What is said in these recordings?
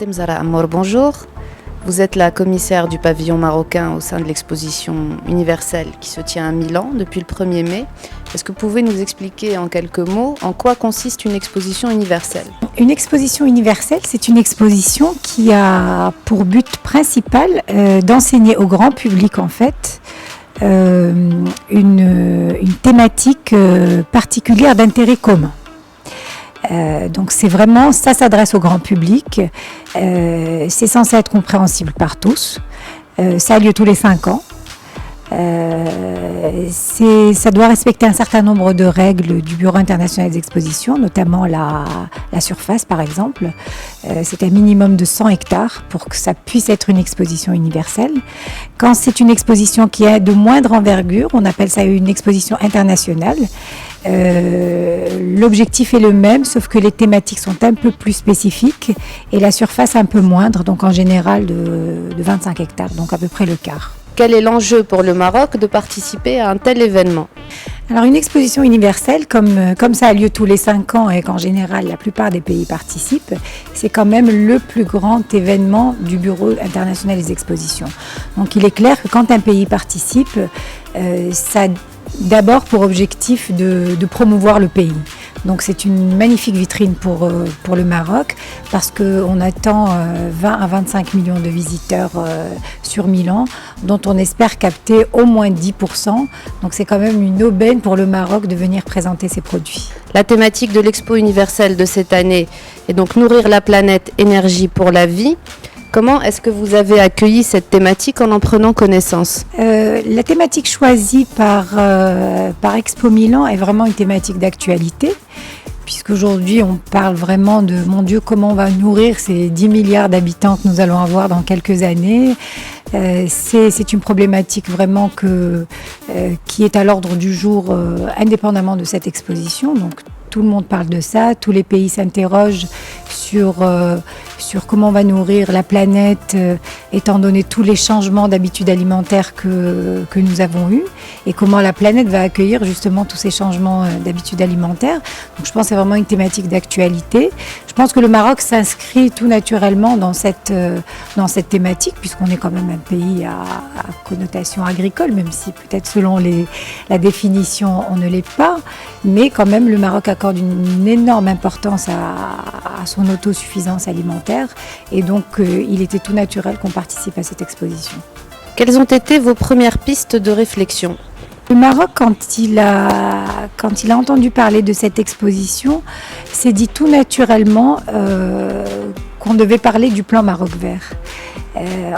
Temzara Amor, bonjour. Vous êtes la commissaire du pavillon marocain au sein de l'exposition universelle qui se tient à Milan depuis le 1er mai. Est-ce que vous pouvez nous expliquer en quelques mots en quoi consiste une exposition universelle ? Une exposition universelle, c'est une exposition qui a pour but principal d'enseigner au grand public en fait une thématique particulière d'intérêt commun. Donc c'est vraiment, ça s'adresse au grand public, c'est censé être compréhensible par tous, ça a lieu tous les 5 ans. Ça doit respecter un certain nombre de règles du Bureau international des expositions, notamment la surface par exemple. C'est un minimum de 100 hectares pour que ça puisse être une exposition universelle. Quand c'est une exposition qui est de moindre envergure, on appelle ça une exposition internationale. L'objectif est le même, sauf que les thématiques sont un peu plus spécifiques et la surface un peu moindre, donc en général de 25 hectares, donc à peu près le quart. Quel est l'enjeu pour le Maroc de participer à un tel événement ? Alors une exposition universelle, comme ça a lieu tous les 5 ans et qu'en général la plupart des pays participent, c'est quand même le plus grand événement du Bureau international des expositions. Donc il est clair que quand un pays participe, ça a d'abord pour objectif de promouvoir le pays. Donc c'est une magnifique vitrine pour le Maroc parce qu'on attend 20 à 25 millions de visiteurs sur Milan, dont on espère capter au moins 10%. Donc c'est quand même une aubaine pour le Maroc de venir présenter ses produits. La thématique de l'Expo universelle de cette année est donc nourrir la planète, énergie pour la vie. Comment est-ce que vous avez accueilli cette thématique en prenant connaissance ? La thématique choisie par Expo Milan est vraiment une thématique d'actualité, puisqu'aujourd'hui on parle vraiment de, mon Dieu, comment on va nourrir ces 10 milliards d'habitants que nous allons avoir dans quelques années. C'est une problématique vraiment qui est à l'ordre du jour indépendamment de cette exposition. Donc, tout le monde parle de ça, tous les pays s'interrogent sur comment on va nourrir la planète, étant donné tous les changements d'habitudes alimentaires que nous avons eus, et comment la planète va accueillir justement tous ces changements d'habitudes alimentaires. Donc je pense que c'est vraiment une thématique d'actualité. Je pense que le Maroc s'inscrit tout naturellement dans cette thématique, puisqu'on est quand même un pays à connotation agricole, même si peut-être selon la définition on ne l'est pas, mais quand même le Maroc accorde une énorme importance à son autosuffisance alimentaire, et donc il était tout naturel qu'on participe à cette exposition. Quelles ont été vos premières pistes de réflexion ? Le Maroc, quand il a entendu parler de cette exposition, s'est dit tout naturellement qu'on devait parler du plan Maroc vert.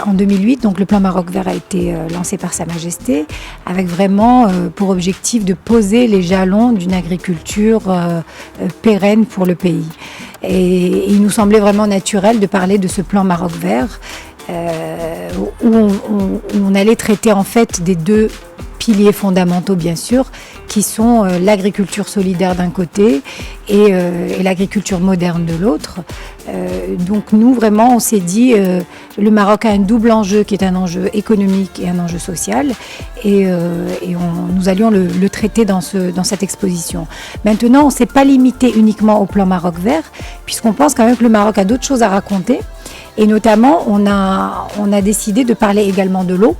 En 2008, donc le plan Maroc vert a été lancé par Sa Majesté, avec vraiment pour objectif de poser les jalons d'une agriculture pérenne pour le pays. Et il nous semblait vraiment naturel de parler de ce plan Maroc vert, où on allait traiter en fait des deux piliers fondamentaux bien sûr, qui sont l'agriculture solidaire d'un côté et l'agriculture moderne de l'autre. Donc nous vraiment on s'est dit le Maroc a un double enjeu qui est un enjeu économique et un enjeu social, et nous allions le traiter dans cette exposition. Maintenant on ne s'est pas limité uniquement au plan Maroc vert, puisqu'on pense quand même que le Maroc a d'autres choses à raconter, et notamment on a décidé de parler également de l'eau,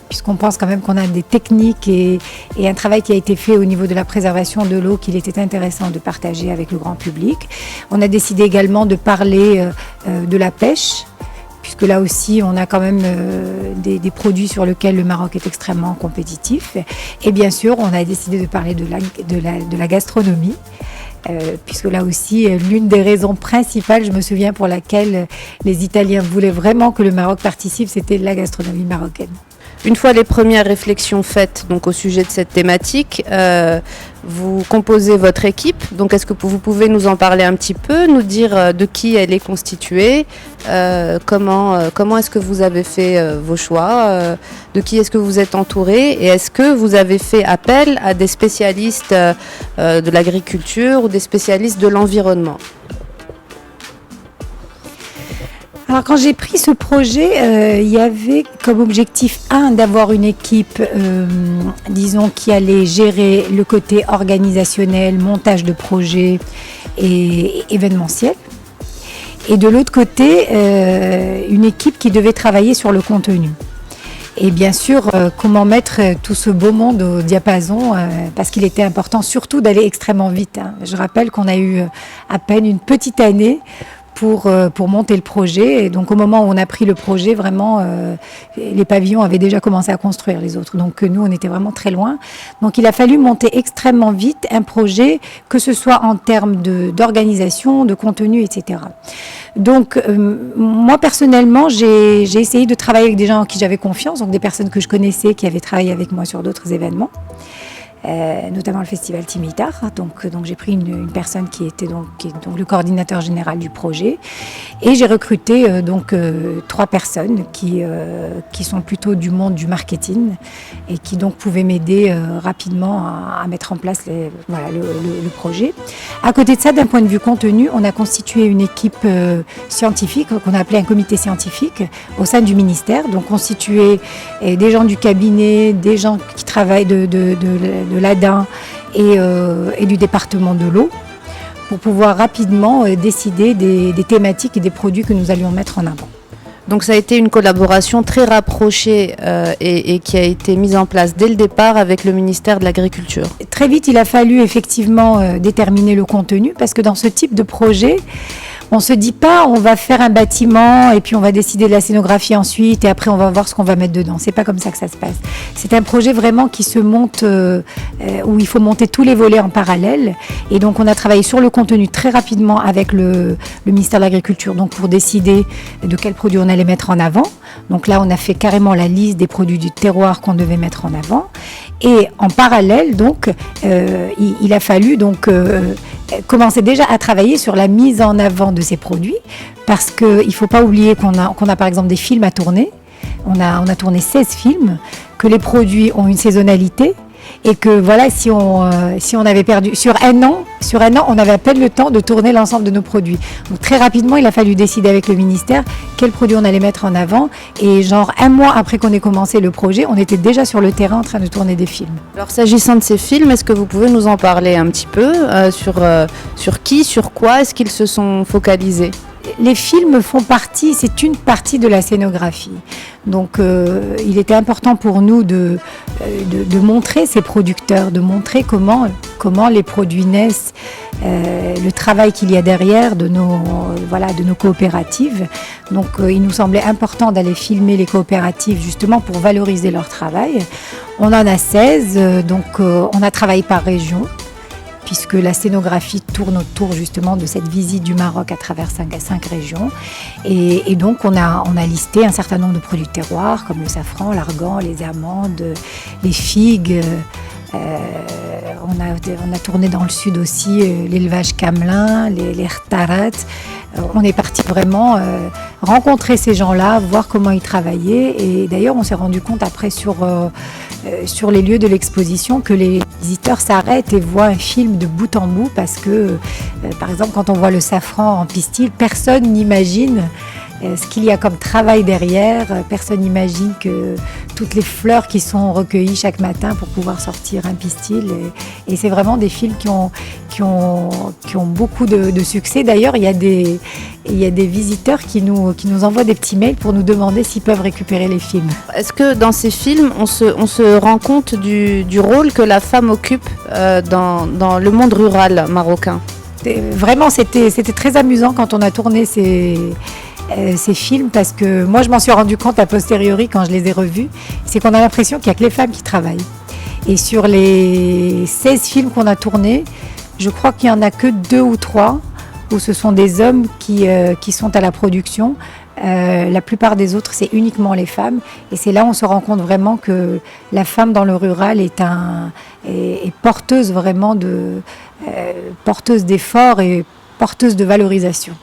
puisqu'on pense quand même qu'on a des techniques et un travail qui a été fait au niveau de la préservation de l'eau qu'il était intéressant de partager avec le grand public. On a décidé également de parler de la pêche, puisque là aussi on a quand même des produits sur lesquels le Maroc est extrêmement compétitif. Et bien sûr on a décidé de parler de la gastronomie, puisque là aussi l'une des raisons principales, je me souviens, pour laquelle les Italiens voulaient vraiment que le Maroc participe, c'était la gastronomie marocaine. Une fois les premières réflexions faites donc, au sujet de cette thématique, vous composez votre équipe. Donc, est-ce que vous pouvez nous en parler un petit peu, nous dire de qui elle est constituée, comment est-ce que vous avez fait vos choix, de qui est-ce que vous êtes entouré, et est-ce que vous avez fait appel à des spécialistes de l'agriculture ou des spécialistes de l'environnement ? Alors quand j'ai pris ce projet, il y avait comme objectif d'avoir une équipe, disons, qui allait gérer le côté organisationnel, montage de projet et événementiel. et de l'autre côté, une équipe qui devait travailler sur le contenu. Et bien sûr, comment mettre tout ce beau monde au diapason, parce qu'il était important surtout d'aller extrêmement vite. Je rappelle qu'on a eu à peine une petite année pour monter le projet. Et donc au moment où on a pris le projet, vraiment, les pavillons avaient déjà commencé à construire les autres. Donc nous, on était vraiment très loin. Donc il a fallu monter extrêmement vite un projet, que ce soit en termes d'organisation, de contenu, etc. Donc moi personnellement, j'ai essayé de travailler avec des gens en qui j'avais confiance, donc des personnes que je connaissais, qui avaient travaillé avec moi sur d'autres événements. Notamment le festival Timitar. Donc j'ai pris une personne qui est donc le coordinateur général du projet, et j'ai recruté 3 personnes qui sont plutôt du monde du marketing et qui donc pouvaient m'aider rapidement à mettre en place le projet. À côté de ça, d'un point de vue contenu, on a constitué une équipe scientifique qu'on a appelé un comité scientifique au sein du ministère, donc constitué des gens du cabinet, des gens qui travaillent de l'ADA et du département de l'eau, pour pouvoir rapidement décider des thématiques et des produits que nous allions mettre en avant. Donc ça a été une collaboration très rapprochée et qui a été mise en place dès le départ avec le ministère de l'Agriculture. Très vite, il a fallu effectivement déterminer le contenu, parce que dans ce type de projet, on ne se dit pas on va faire un bâtiment et puis on va décider de la scénographie ensuite et après on va voir ce qu'on va mettre dedans. C'est pas comme ça que ça se passe. C'est un projet vraiment qui se monte, où il faut monter tous les volets en parallèle. Et donc on a travaillé sur le contenu très rapidement avec le ministère de l'Agriculture, donc pour décider de quels produits on allait mettre en avant. Donc là on a fait carrément la liste des produits du terroir qu'on devait mettre en avant. Et en parallèle, donc, il a fallu donc commencer déjà à travailler sur la mise en avant de ces produits, parce qu'il ne faut pas oublier qu'on a par exemple des films à tourner. On a tourné 16 films, que les produits ont une saisonnalité, et que voilà, si on avait perdu sur un an, on avait à peine le temps de tourner l'ensemble de nos produits. Donc très rapidement, il a fallu décider avec le ministère quels produits on allait mettre en avant, et genre un mois après qu'on ait commencé le projet, on était déjà sur le terrain en train de tourner des films. Alors s'agissant de ces films, est-ce que vous pouvez nous en parler un petit peu sur qui, sur quoi est-ce qu'ils se sont focalisés ? Les films font partie, c'est une partie de la scénographie. Donc il était important pour nous de montrer ces producteurs, de montrer comment les produits naissent, le travail qu'il y a derrière de nos coopératives. Donc il nous semblait important d'aller filmer les coopératives justement pour valoriser leur travail. On en a 16, donc on a travaillé par région, puisque la scénographie tourne autour justement de cette visite du Maroc à travers 5 régions. Et donc on a listé un certain nombre de produits terroirs, comme le safran, l'argan, les amandes, les figues. On a tourné dans le sud aussi l'élevage camelin, les rtarat. On est parti vraiment rencontrer ces gens-là, voir comment ils travaillaient. Et d'ailleurs, on s'est rendu compte après sur les lieux de l'exposition que les visiteurs s'arrêtent et voient un film de bout en bout, parce que, par exemple, quand on voit le safran en pistil, personne n'imagine ce qu'il y a comme travail derrière. Personne n'imagine que toutes les fleurs qui sont recueillies chaque matin pour pouvoir sortir un pistil. Et c'est vraiment des films qui ont beaucoup de succès. D'ailleurs, il y a des visiteurs qui nous envoient des petits mails pour nous demander s'ils peuvent récupérer les films. Est-ce que dans ces films, on se rend compte du rôle que la femme occupe dans le monde rural marocain ? Vraiment, c'était très amusant quand on a tourné ces films, parce que moi je m'en suis rendu compte a posteriori quand je les ai revus, c'est qu'on a l'impression qu'il n'y a que les femmes qui travaillent. Et sur les 16 films qu'on a tournés, je crois qu'il n'y en a que 2 ou 3 où ce sont des hommes qui sont à la production. La plupart des autres, c'est uniquement les femmes. Et c'est là où on se rend compte vraiment que la femme dans le rural est porteuse vraiment porteuse d'efforts et porteuse de valorisation.